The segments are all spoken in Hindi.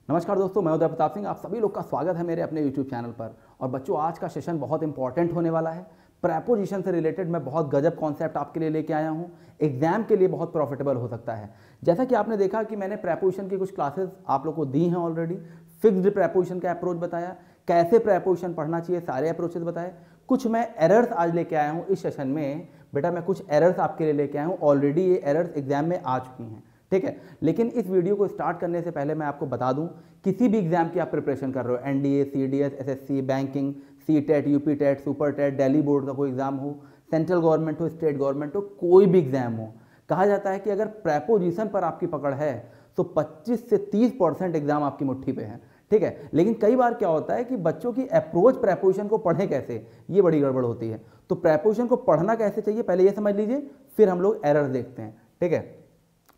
नमस्कार दोस्तों, मैं उदय प्रताप सिंह। आप सभी लोग का स्वागत है मेरे अपने YouTube चैनल पर। और बच्चों, आज का सेशन बहुत इंपॉर्टेंट होने वाला है। प्रेपोजिशन से रिलेटेड मैं बहुत गजब कॉन्सेप्ट आपके लिए लेके आया हूँ। एग्जाम के लिए बहुत प्रॉफिटेबल हो सकता है। जैसा कि आपने देखा कि मैंने प्रेपोजिशन की कुछ क्लासेस आप लोग को दी हैं ऑलरेडी। फिक्स्ड प्रेपोजिशन का अप्रोच बताया, कैसे प्रेपोजिशन पढ़ना चाहिए, सारे अप्रोचेस बताए। कुछ मैं एरर्स आज लेके आया हूँ इस सेशन में। बेटा, मैं कुछ एरर्स आपके लिए लेके आया हूँ। ऑलरेडी ये एरर्स एग्जाम में आ चुकी हैं, ठीक है। लेकिन इस वीडियो को स्टार्ट करने से पहले मैं आपको बता दूं, किसी भी एग्जाम की आप प्रिपरेशन कर रहे हो, NDA, CDS, SSC, banking, CTET, UP TET, super TET, Delhi board का कोई एग्जाम हो, सेंट्रल गवर्नमेंट हो, स्टेट गवर्नमेंट हो, कोई भी एग्जाम हो, कहा जाता है कि अगर प्रेपोजिशन पर आपकी पकड़ है तो 25 से 30% एग्जाम आपकी मुट्ठी पे है, ठीक है। लेकिन कई बार क्या होता है कि बच्चों की अप्रोच प्रेपोजिशन को पढ़े कैसे, ये बड़ी गड़बड़ होती है। तो प्रेपोजिशन को पढ़ना कैसे चाहिए, पहले ये समझ लीजिए, फिर हम लोग एरर देखते हैं, ठीक है।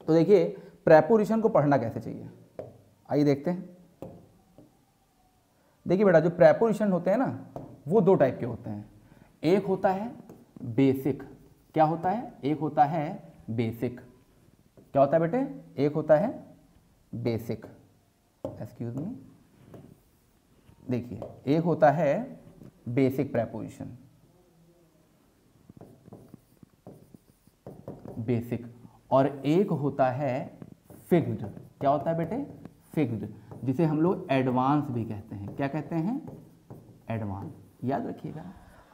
तो देखिए, प्रेपोजिशन को पढ़ना कैसे चाहिए, आइए देखते हैं। देखिए बेटा, जो प्रेपोजिशन होते हैं ना, वो दो टाइप के होते हैं। एक होता है बेसिक। क्या होता है? एक होता है बेसिक। क्या होता है बेटे? एक होता है बेसिक। एक्सक्यूज मी, देखिए, एक होता है बेसिक प्रेपोजिशन, बेसिक, और एक होता है फिक्स्ड। क्या होता है बेटे? फिक्स्ड, जिसे हम लोग एडवांस भी कहते हैं। क्या कहते हैं? एडवांस। याद रखिएगा।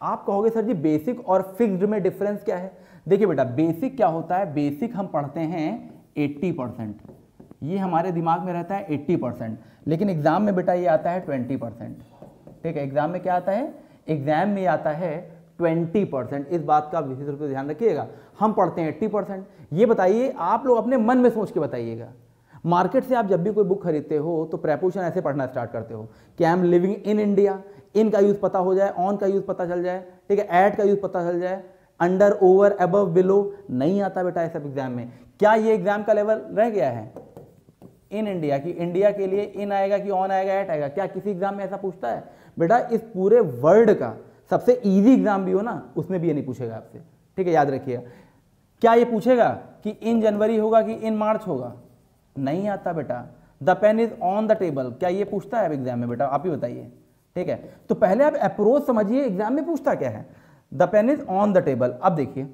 आप कहोगे सर जी बेसिक और फिक्स्ड में डिफरेंस क्या है? देखिए बेटा, बेसिक क्या होता है? बेसिक हम पढ़ते हैं 80%, ये हमारे दिमाग में रहता है 80%, लेकिन एग्जाम में बेटा ये आता है 20%, ठीक है। एग्जाम में क्या आता है? एग्जाम में आता है 20%। इस बात का विशेष रूप से ध्यान रखिएगा। हम पढ़ते हैं 80%। ये बताइए, आप लोग अपने मन में सोच के बताइएगा। मार्केट से आप जब भी कोई बुक खरीदते हो तो प्रेपोजिशन ऐसे पढ़ना स्टार्ट करते हो कि I am living in India. In का यूज पता हो जाए, ऑन का यूज पता चल जाए, ठीक है, एट का यूज पता चल जाए, अंडर, ओवर, अबव, बिलो। नहीं आता बेटा ये सब एग्जाम में। क्या ये एग्जाम का लेवल रह गया है इन इंडिया की? इंडिया के लिए इन आएगा कि ऑन आएगा, एट आएगा? क्या किसी एग्जाम में ऐसा पूछता है? बेटा, इस पूरे वर्ल्ड का सबसे इजी एग्जाम भी हो ना, उसमें भी ये नहीं पूछेगा आपसे, ठीक है, याद रखिएगा। क्या ये पूछेगा कि इन जनवरी होगा कि इन मार्च होगा? नहीं आता बेटा। The pen is on the table, क्या ये पूछता है एग्जाम में? बेटा आप ही बताइए, ठीक है। तो पहले आप अप्रोच समझिए, एग्जाम में पूछता क्या है। The pen is on the table. अब देखिए,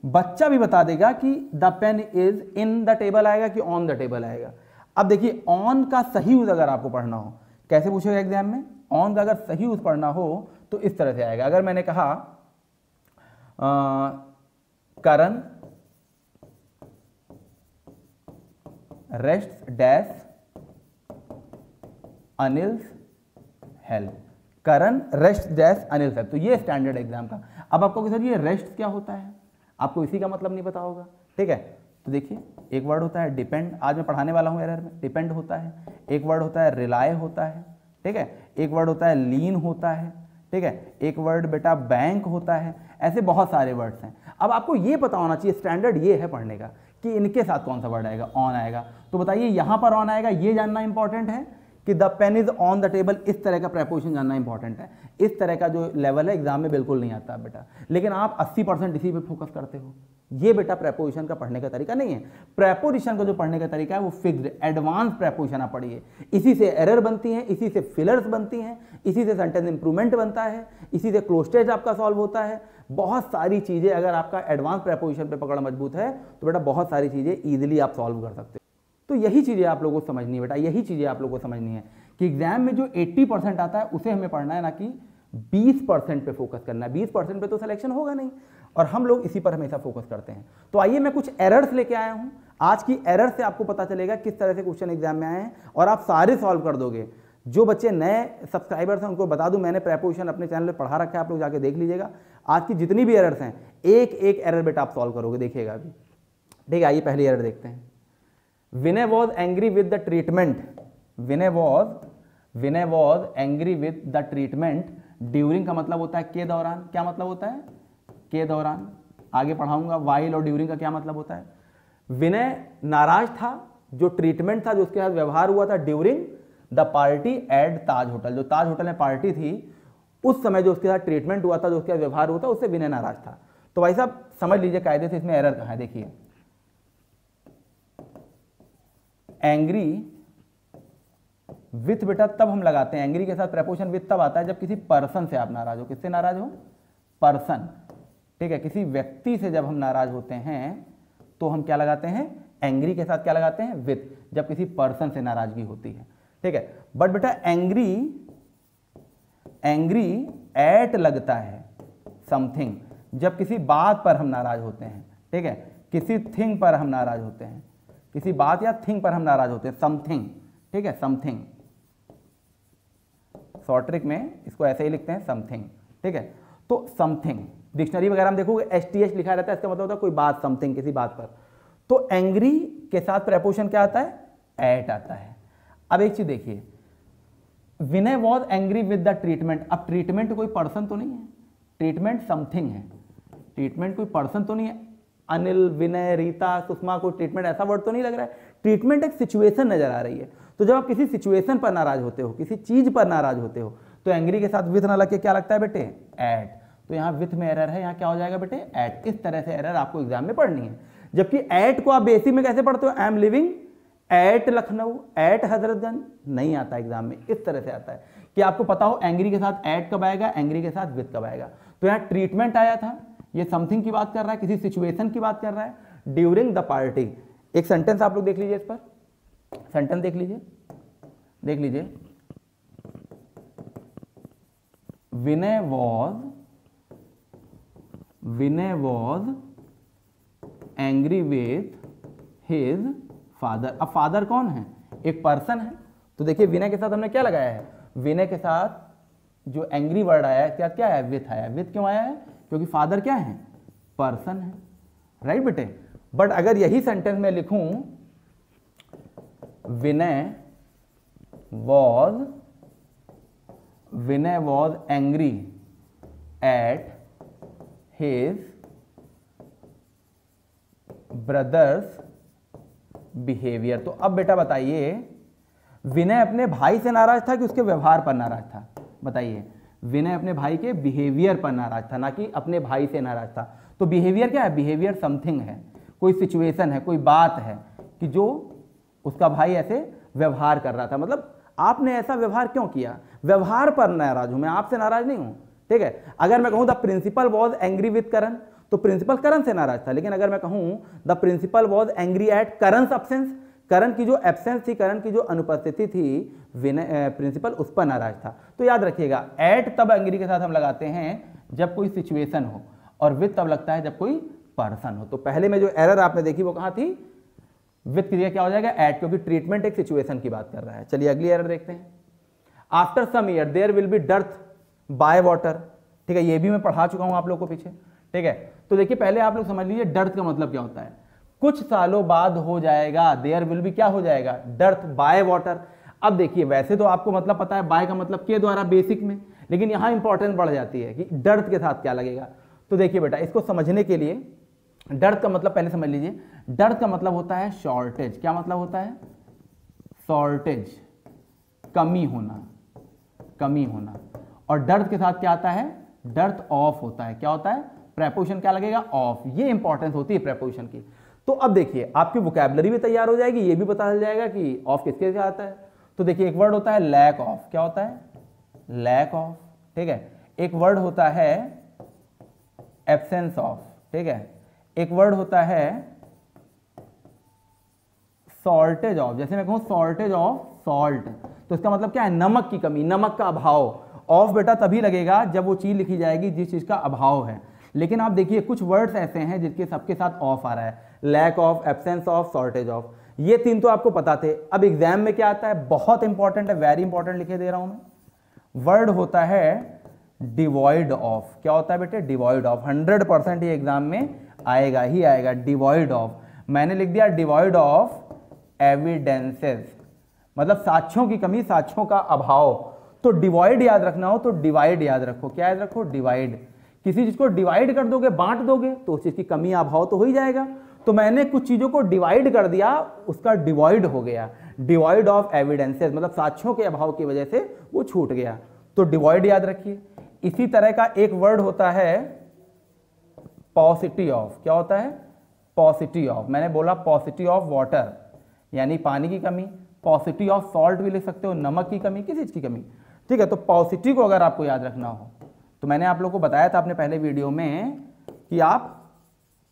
बच्चा भी बता देगा कि the pen is in the table आएगा कि ऑन द टेबल आएगा। अब देखिए, ऑन का सही यूज अगर आपको पढ़ना हो, कैसे पूछेगा एग्जाम में? ऑन का अगर सही यूज पढ़ना हो तो इस तरह से आएगा। अगर मैंने कहा करण रेस्ट डैश अनिल हेल्प, करण रेस्ट डैश अनिल हेल्प, तो ये स्टैंडर्ड एग्जाम का। अब आपको सर ये रेस्ट क्या होता है, आपको इसी का मतलब नहीं पता होगा, ठीक है। तो देखिए, एक वर्ड होता है डिपेंड, आज मैं पढ़ाने वाला हूं एरर में, डिपेंड होता है। एक वर्ड होता है रिलाय होता है, ठीक है। एक वर्ड होता है लीन होता है, ठीक है। एक वर्ड बेटा बैंक होता है। ऐसे बहुत सारे वर्ड्स हैं। अब आपको ये पता होना चाहिए, स्टैंडर्ड ये है पढ़ने का कि इनके साथ कौन सा वर्ड आएगा, ऑन आएगा। तो बताइए, यहां पर ऑन आएगा, ये जानना इंपॉर्टेंट है कि the pen is on the table, इस तरह का प्रेपोजिशन जानना इंपॉर्टेंट है। इस तरह का जो लेवल है एग्जाम में बिल्कुल नहीं आता बेटा, लेकिन आप 80% इसी पे फोकस करते हो। ये बेटा प्रेपोजिशन का पढ़ने का तरीका नहीं है। प्रेपोजिशन का जो पढ़ने का तरीका है वो फिक्स्ड एडवांस प्रेपोजिशन आप पढ़िए। इसी से एरर बनती है, इसी से फिलर्स बनती हैं, इसी से सेंटेंस इंप्रूवमेंट बनता है, इसी से क्लोस्टेज आपका सॉल्व होता है। बहुत सारी चीजें, अगर आपका एडवांस प्रेपोजिशन पे पकड़ मजबूत है तो बेटा बहुत सारी चीजें इजीली आप सॉल्व कर सकते हो। तो यही चीजें आप लोगों को समझनी है बेटा, यही चीजें आप लोगों को समझनी है कि एग्जाम में जो 80% आता है उसे हमें पढ़ना है, ना कि 20% पे फोकस करना है। 20% पे तो सिलेक्शन होगा नहीं, और हम लोग इसी पर हमेशा फोकस करते हैं। तो आइए, मैं कुछ एरर्स लेके आया हूं। आज की एरर से आपको पता चलेगा किस तरह से क्वेश्चन एग्जाम में आए हैं, और आप सारे सॉल्व कर दोगे। जो बच्चे नए सब्सक्राइबर्स हैं उनको बता दूं, मैंने प्रेपोजिशन अपने चैनल पे पढ़ा रखा है, आप लोग जाके देख लीजिएगा। आज की जितनी भी एरर्स हैं, एक एक एरर बेटा आप सॉल्व करोगे, देखिएगा अभी, ठीक है। आइए पहली एरर देखते हैं। Vinay was angry with the treatment, Vinay was angry with the treatment during का मतलब होता है के दौरान। क्या मतलब होता है? के दौरान। आगे पढ़ाऊंगा वाइल और ड्यूरिंग का क्या मतलब होता है। विनय नाराज था, जो ट्रीटमेंट था, जो उसके साथ व्यवहार हुआ था during the party at Taj hotel, जो ताज होटल में पार्टी थी उस समय जो उसके साथ ट्रीटमेंट हुआ था, जो उसके साथ व्यवहार हुआ था, उससे विनय नाराज था। तो भाई साहब समझ लीजिए कायदे से इसमें एरर कहाँ है। देखिए, एंग्री विथ बेटा तब हम लगाते हैं, एंग्री के साथ प्रेपोजिशन विथ तब आता है जब किसी पर्सन से आप नाराज हो। किससे नाराज हो? पर्सन, ठीक है, किसी व्यक्ति से जब हम नाराज होते हैं तो हम क्या लगाते हैं? एंग्री के साथ क्या लगाते हैं? विथ, जब किसी पर्सन से नाराजगी होती है, ठीक है। बट बेटा एंग्री एट लगता है समथिंग, जब किसी बात पर हम नाराज होते हैं, ठीक है, किसी थिंग पर हम नाराज होते हैं, किसी बात या थिंग पर हम नाराज होते हैं, समथिंग, ठीक है, समथिंग, शॉर्ट ट्रिक में इसको ऐसे ही लिखते हैं समथिंग, ठीक है। तो समथिंग, डिक्शनरी वगैरह में देखोगे STH लिखा रहता है, इसका मतलब होता है कोई बात, समथिंग, किसी बात पर। तो एंग्री के साथ प्रेपोजिशन क्या आता है? एट आता है। अब एक चीज देखिए, Vinay was angry with the treatment. अब ट्रीटमेंट कोई पर्सन तो नहीं है, ट्रीटमेंट समथिंग है, ट्रीटमेंट कोई पर्सन तो नहीं है। अनिल, विनय, रीता, सुषमा, कोई ट्रीटमेंट ऐसा वर्ड तो नहीं लग रहा है। ट्रीटमेंट एक सिचुएशन नजर आ रही है। तो जब आप किसी सिचुएशन पर नाराज होते हो, किसी चीज पर नाराज होते हो, तो एंग्री के साथ विथ ना लग के क्या लगता है बेटे? एट। तो यहाँ विथ में एरर है, यहाँ क्या हो जाएगा बेटे? एट। इस तरह से एरर आपको एग्जाम में पढ़नी है। जबकि एट को आप बेसिक में कैसे पढ़ते हो? I am living at Lucknow, at Hazratganj, नहीं आता एग्जाम में। इस तरह से आता है कि आपको पता हो एंग्री के साथ एट कब आएगा, एंग्री के साथ विथ कब आएगा। तो यहाँ ट्रीटमेंट आया था, ये समथिंग की बात कर रहा है, किसी सिचुएशन की बात कर रहा है, ड्यूरिंग द पार्टी। एक सेंटेंस आप लोग देख लीजिए, इस पर सेंटेंस देख लीजिए, देख लीजिए। Vinay was angry with his father. अब फादर कौन है? एक पर्सन है। तो देखिए विनय के साथ हमने क्या लगाया है? विनय के साथ जो एंग्री वर्ड आया है क्या क्या है? विथ आया है। विथ क्यों आया है? क्योंकि फादर क्या है? पर्सन है, राइट बेटे। बट अगर यही सेंटेंस में लिखूं Vinay was angry at his brother's behaviour. तो अब बेटा बताइए, विनय अपने भाई से नाराज था कि उसके व्यवहार पर नाराज था? बताइए, विनय अपने भाई के बिहेवियर पर नाराज था, ना कि अपने भाई से नाराज था। तो बिहेवियर क्या है? बिहेवियर समथिंग है, कोई सिचुएशन है, कोई बात है कि जो उसका भाई ऐसे व्यवहार कर रहा था। मतलब आपने ऐसा व्यवहार क्यों किया? व्यवहार पर नाराज हूं मैं, आपसे नाराज नहीं हूं, ठीक है। अगर मैं कहूं the principal was angry with Karan, तो प्रिंसिपल करण से नाराज था। लेकिन अगर मैं कहूं the principal was angry at Karan's absence, Karan की जो एब्सेंस थी, करण की जो अनुपस्थिति थी, विनय प्रिंसिपल उस पर नाराज था। तो याद रखिएगा, एट तब एंग्री के साथ हम लगाते हैं जब कोई सिचुएशन हो, और विथ तब लगता है जब कोई पर्सन हो। तो पहले में जो एरर आपने देखी वो कहां थी? विथ की जगह क्या हो जाएगा? एट, क्योंकि ट्रीटमेंट एक सिचुएशन की बात कर रहा है। चलिए अगली एरर देखते हैं। After some year there will be dearth by water, ठीक है, ये भी मैं पढ़ा चुका हूं आप लोग को पीछे, ठीक है। तो देखिए पहले आप लोग समझ लीजिए डर्थ का मतलब क्या होता है। कुछ सालों बाद हो जाएगा, देयर विल बी क्या हो जाएगा? Dearth by water. अब देखिए वैसे तो आपको मतलब पता है बाय का मतलब के द्वारा बेसिक में, लेकिन यहां इंपॉर्टेंस बढ़ जाती है कि डर्थ के साथ क्या लगेगा। तो देखिए बेटा, इसको समझने के लिए डर्थ का मतलब पहले समझ लीजिए। डर्थ का मतलब होता है शॉर्टेज। क्या मतलब होता है? शॉर्टेज, कमी होना, कमी होना। और डर्थ के साथ क्या आता है? डर्थ ऑफ होता है। क्या होता है? प्रेपोजिशन क्या लगेगा? ऑफ। ये इंपॉर्टेंस होती है प्रेपोजिशन की। तो अब देखिए आपकी वोकैबुलरी भी तैयार हो जाएगी, ये भी पता चल जाएगा कि ऑफ किसके साथ आता है। तो देखिए एक वर्ड होता है लैक ऑफ। क्या होता है? लैक ऑफ, ठीक है। एक वर्ड होता है एब्सेंस ऑफ, ठीक है। एक वर्ड होता है शॉर्टेज ऑफ। जैसे मैं कहूं शॉर्टेज ऑफ सॉल्ट, तो इसका मतलब क्या है? नमक की कमी, नमक का अभाव। ऑफ बेटा तभी लगेगा जब वो चीज लिखी जाएगी जिस चीज का अभाव है। लेकिन आप देखिए कुछ वर्ड्स ऐसे हैं जिसके सबके साथ ऑफ आ रहा है, lack of, absence of, shortage of. ये तीन तो आपको पता थे। अब एग्जाम में क्या आता है? बहुत इंपॉर्टेंट है, वेरी इंपॉर्टेंट लिखे दे रहा हूं मैं। वर्ड होता है डिवॉइड ऑफ। क्या होता है बेटे? Devoid of. 100% ये एग्जाम में आएगा ही आएगा, डिवॉइड ऑफ। मैंने लिख दिया डिवॉइड ऑफ एविडेंसेस, मतलब साक्ष्यों की कमी, साक्ष्यों का अभाव। तो डिवाइड याद रखना हो तो डिवाइड याद रखो। क्या याद रखो? डिवाइड। किसी चीज को डिवाइड कर दोगे, बांट दोगे, तो उस चीज की कमी अभाव तो हो ही जाएगा। तो मैंने कुछ चीजों को डिवाइड कर दिया, उसका डिवाइड हो गया। डिवाइड ऑफ एविडेंसेस मतलब साक्ष्यों के अभाव की वजह से वो छूट गया। तो डिवाइड याद रखिए। इसी तरह का एक वर्ड होता है पॉसिटी ऑफ। क्या होता है? पॉसिटी ऑफ। मैंने बोला पॉसिटी ऑफ वाटर, यानी पानी की कमी। पॉसिटी ऑफ सॉल्ट भी लिख सकते हो, नमक की कमी, किसी चीज की कमी, ठीक है। तो पॉसिटी को अगर आपको याद रखना हो तो मैंने आप लोगों को बताया था अपने पहले वीडियो में कि आप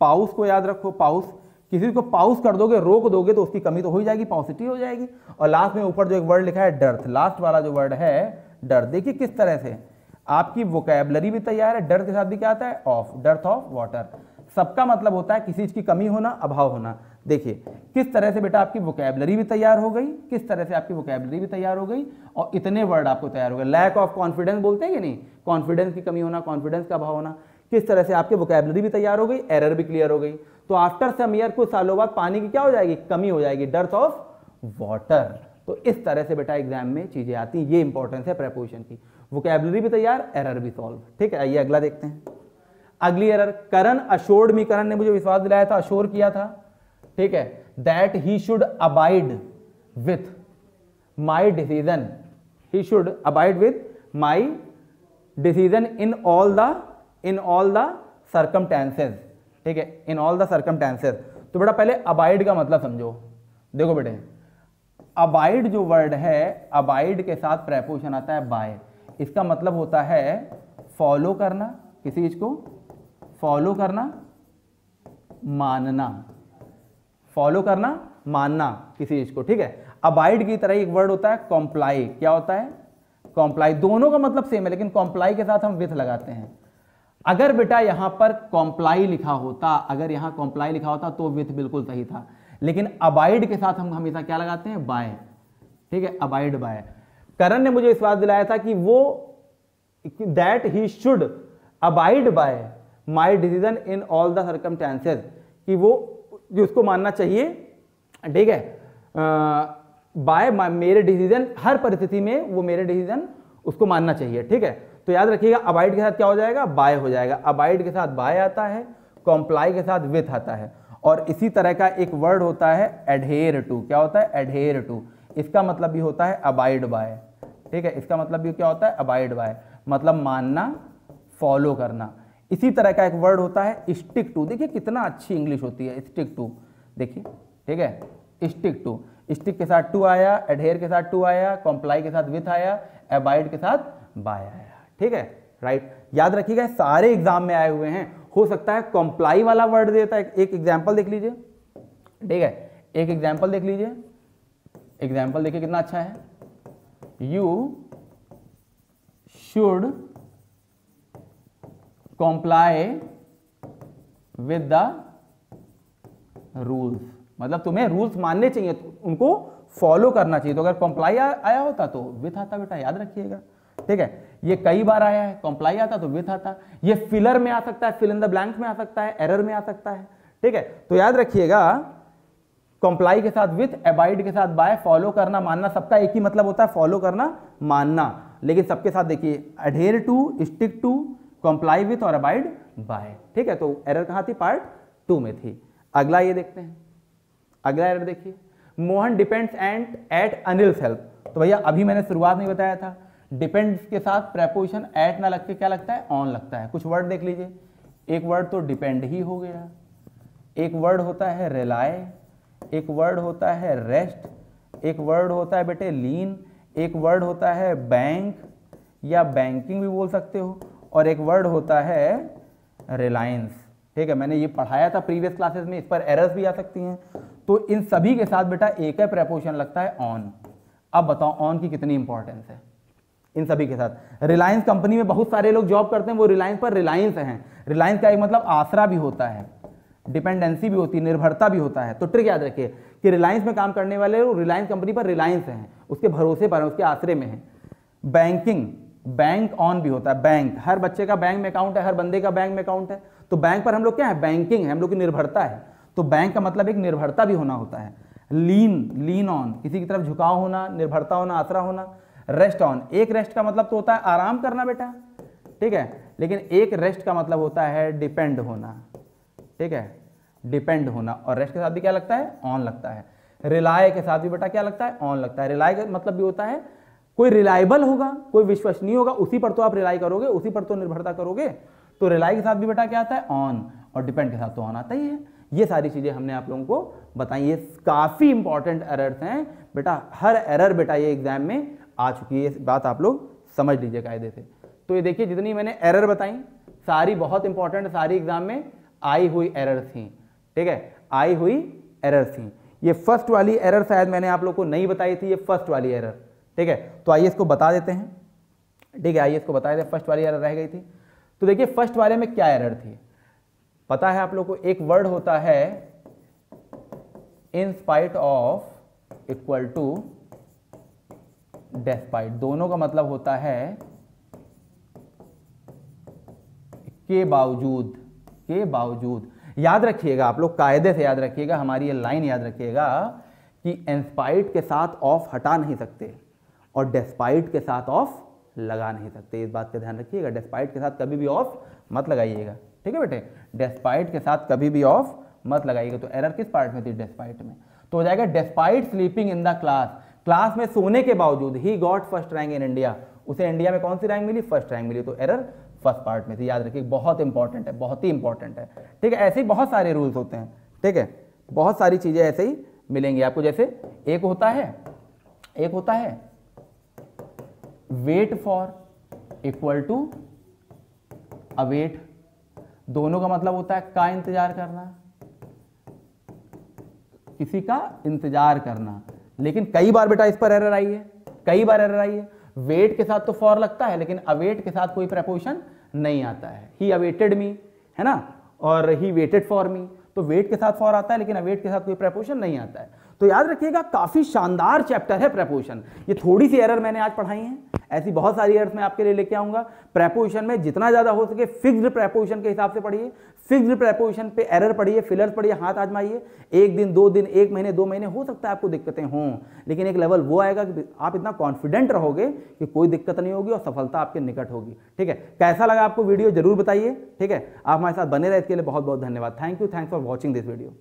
पाउस को याद रखो, पाउस, किसी को पाउस कर दोगे, रोक दोगे तो उसकी कमी तो हो ही जाएगी, पॉसिटी हो जाएगी। और लास्ट में ऊपर जो एक वर्ड लिखा है डर्थ, लास्ट वाला जो वर्ड है डर्थ, देखिए किस तरह से आपकी वोकैबुलरी भी तैयार है। डर्थ के साथ भी क्या आता है? Of, dearth of water. सबका मतलब होता है किसी चीज की कमी होना, अभाव होना। देखिए किस तरह से बेटा आपकी वोकैबुलरी भी तैयार हो गई, किस तरह से आपकी वोकैबुलरी भी तैयार हो गई और इतने वर्ड आपको तैयार हो गए। लैक ऑफ कॉन्फिडेंस बोलते हैं कि नहीं, कॉन्फिडेंस की कमी होना, कॉन्फिडेंस का अभाव होना, किस तरह से आपकी वोकैबुलरी भी तैयार हो गई, एरर भी क्लियर हो गई। तो आफ्टर सम ईयर, कुछ सालों बाद पानी की क्या हो जाएगी? कमी हो जाएगी, डर्थ ऑफ वाटर। तो इस तरह से बेटा एग्जाम में चीजें आती हैं, ये इंपॉर्टेंस है प्रेपोजिशन की। वोकैबुलरी भी तैयार, एरर भी सॉल्व, ठीक है। आइए अगला देखते हैं। अगली एरर, करण अश्योर्ड मी, करण ने मुझे विश्वास दिलाया था, अश्योर किया था, ठीक है, that he should abide with my decision, he should abide with my decision in all the circumstances, ठीक है, इन ऑल द सर्कमस्टेंसेस। तो बेटा पहले अबाइड का मतलब समझो। देखो बेटे, अबाइड जो वर्ड है, अबाइड के साथ प्रेपोजिशन आता है बाय। इसका मतलब होता है फॉलो करना, किसी चीज को फॉलो करना, मानना, फॉलो करना, मानना किसी चीज को, ठीक है। अबाइड की तरह एक वर्ड होता है कॉम्प्लाई, क्या होता है? कॉम्प्लाई। दोनों का मतलब सेम है लेकिन कॉम्प्लाई के साथ हम विथ लगाते हैं। अगर बेटा यहां पर कॉम्प्लाई लिखा होता, अगर यहां कॉम्प्लाई लिखा होता तो विथ बिल्कुल सही था, लेकिन अबाइड के साथ हम हमेशा क्या लगाते हैं? बाय, ठीक है, अबाइड बाय। करण ने मुझे विश्वास दिलाया था कि वो that he should abide by my decision in all the circumstances, कि वो जो उसको मानना चाहिए, ठीक है, बाय मेरे डिसीजन, हर परिस्थिति में वो मेरे डिसीजन उसको मानना चाहिए, ठीक है। तो याद रखिएगा अबाइड के साथ क्या हो जाएगा? बाय हो जाएगा। अबाइड के साथ बाय आता है, कॉम्प्लाई के साथ विथ आता है। और इसी तरह का एक वर्ड होता है एडहेयर टू, क्या होता है? Adhere to. इसका मतलब भी होता है अबाइड बाय, ठीक है, इसका मतलब भी क्या होता है? अबाइड बाय, मतलब मानना, फॉलो करना। इसी तरह का एक वर्ड होता है स्टिक टू। देखिए कितना अच्छी इंग्लिश होती है, स्टिक टू, देखिए, ठीक है, स्टिक टू। स्टिक के साथ टू आया, एडहेयर के साथ टू आया, कॉम्प्लाई के साथ विथ आया, अबाइड के साथ बाय आया, ठीक है, राइट। याद रखिएगा सारे एग्जाम में आए हुए हैं। हो सकता है कॉम्प्लाई वाला वर्ड देता है। एक एग्जाम्पल देख लीजिए, ठीक है, एक एग्जाम्पल देख लीजिए, एग्जाम्पल देखिए कितना अच्छा है। You should comply with the rules, मतलब तुम्हें रूल्स मानने चाहिए, उनको फॉलो करना चाहिए। तो अगर कॉम्प्लाई आया होता तो विथ आता बेटा, याद रखिएगा, ठीक है। ये कई बार आया है, कॉम्प्लाई आता तो विथ आता। ये फिलर में आ सकता है, फिल इन द ब्लैंक्स में आ सकता है, एरर में आ सकता है, ठीक है। तो याद रखिएगा कॉम्प्लाई के साथ विथ, अबाइड के साथ बाय, फॉलो करना, मानना, सबका एक ही मतलब होता है, फॉलो करना, मानना। लेकिन सबके साथ देखिए adhere to, stick to, comply with और अबाइड बाय, ठीक है। तो एरर कहां थी? पार्ट 2 में थी। अगला ये देखते हैं, अगला एरर देखिए, Mohan depends and at Anil's help. तो भैया अभी मैंने शुरुआत में बताया था, डिपेंड्स के साथ प्रेपोजिशन एट ना लग के क्या लगता है? ऑन लगता है। कुछ वर्ड देख लीजिए, एक वर्ड तो डिपेंड ही हो गया, एक वर्ड होता है रिलाय, एक वर्ड होता है रेस्ट, एक वर्ड होता है बेटे लीन, एक वर्ड होता है बैंक या बैंकिंग भी बोल सकते हो, और एक वर्ड होता है रिलायंस, ठीक है। मैंने ये पढ़ाया था प्रीवियस क्लासेस में, इस पर एरर्स भी आ सकती हैं। तो इन सभी के साथ बेटा एक है प्रेपोजिशन लगता है ऑन। अब बताओ ऑन की कितनी इंपॉर्टेंस है इन सभी के साथ। रिलायंस कंपनी में बहुत सारे लोग जॉब करते हैं, वो रिलायंस पर रिलायंस हैं। रिलायंस का एक मतलब आसरा भी होता है, डिपेंडेंसी भी होती है, निर्भरता भी होता है। तो ट्रिक याद रखिए कि रिलायंस में काम करने वाले लोग रिलायंस कंपनी पर रिलायंस हैं, उसके भरोसे पर हैं, उसके आसरे में हैं। बैंकिंग, बैंक ऑन भी होता है। बैंक, हर बच्चे का बैंक में अकाउंट है, हर बंदे का बैंक में अकाउंट है, तो बैंक पर हम लोग क्या है? बैंकिंग है, हम लोग की निर्भरता है। तो बैंक का मतलब एक निर्भरता भी होना होता है। लीन, लीन ऑन, किसी की तरफ झुकाव होना, निर्भरता होना, आसरा होना। रेस्ट ऑन, एक रेस्ट का मतलब तो होता है आराम करना बेटा, ठीक है, लेकिन एक रेस्ट का मतलब होता है डिपेंड होना, ठीक है, डिपेंड होना। और रेस्ट के साथ भी क्या लगता है? ऑन लगता है। रिलाय के साथ भी बेटा क्या लगता है? ऑन लगता है। रिलाय का मतलब भी होता है कोई रिलायबल होगा, कोई विश्वसनीय होगा, उसी पर तो आप रिलाई करोगे, उसी पर तो निर्भरता करोगे। तो रिलाई के साथ भी बेटा क्या आता है? ऑन। और डिपेंड के साथ तो ऑन आता ही है। ये सारी चीजें हमने आप लोगों को बताई। ये काफी इंपॉर्टेंट एरर्स हैं बेटा हर एरर बेटा ये एग्जाम में आ चुकी है, ये बात आप लोग समझ लीजिए कायदे से। तो ये देखिए जितनी मैंने एरर बताई सारी बहुत इंपॉर्टेंट, सारी एग्जाम में आई हुई एरर थी, ठीक है, आई हुई एरर थी। ये फर्स्ट वाली एरर शायद मैंने आप लोग को नहीं बताई थी, ये फर्स्ट वाली एरर, ठीक है। तो आइए इसको बता देते हैं, ठीक है, आइए इसको बता देते हैं। फर्स्ट वाली एरर रह गई थी, तो देखिए फर्स्ट वाले में क्या एरर थी पता है आप लोग को। एक वर्ड होता है in spite of equal to despite, दोनों का मतलब होता है के बावजूद, के बावजूद। याद रखिएगा आप लोग, कायदे से याद रखिएगा, हमारी ये लाइन याद रखिएगा कि इंस्पाइट के साथ ऑफ हटा नहीं सकते और डेस्पाइट के साथ ऑफ लगा नहीं सकते, इस बात का ध्यान रखिएगा। डेस्पाइट के साथ कभी भी ऑफ मत लगाइएगा, ठीक है बेटे, डेस्पाइट के साथ कभी भी ऑफ मत लगाइएगा। तो एरर किस पार्ट में थी, डेस्पाइट में। तो हो जाएगा despite sleeping in the class, class में सोने के बावजूद he got first rank in India, उसे इंडिया में कौन सी रैंक मिली, फर्स्ट रैंक मिली। तो एरर फर्स्ट पार्ट में थी, याद रखिए, बहुत इंपॉर्टेंट है, बहुत ही इंपॉर्टेंट है, ठीक है। ऐसे ही बहुत सारे रूल्स होते हैं, ठीक है, बहुत सारी चीजें ऐसे ही मिलेंगी आपको। जैसे एक होता है wait for equal to await, दोनों का मतलब होता है का इंतजार करना, किसी का इंतजार करना। लेकिन कई बार बेटा इस पर एरर आई है, कई बार एरर आई है। वेट के साथ तो फॉर लगता है लेकिन अवेट के साथ कोई प्रेपोजिशन नहीं आता है। ही अवेटेड मी, है ना, और ही वेटेड फॉर मी, तो वेट के साथ फॉर आता है लेकिन अवेट के साथ कोई प्रेपोजिशन नहीं आता है। तो याद रखिएगा काफी शानदार चैप्टर है प्रेपोजिशन। ये थोड़ी सी एरर मैंने आज पढ़ाई है, ऐसी बहुत सारी एरर्स मैं आपके लिए लेके आऊंगा। प्रेपोजिशन में जितना ज्यादा हो सके फिक्स्ड प्रेपोजिशन के हिसाब से पढ़िए, फिक्स्ड प्रेपोजिशन पे एरर पढ़िए, फिलर्स पढ़िए, हाथ आजमाइए। एक दिन, 2 दिन, 1 महीने, 2 महीने हो सकता है आपको दिक्कतें हों, लेकिन एक लेवल वो आएगा कि आप इतना कॉन्फिडेंट रहोगे कि कोई दिक्कत नहीं होगी और सफलता आपके निकट होगी, ठीक है। कैसा लगा आपको वीडियो जरूर बताइए, ठीक है। आप हमारे साथ बने रहे, इसके लिए बहुत बहुत धन्यवाद। Thank you, thanks for watching this video.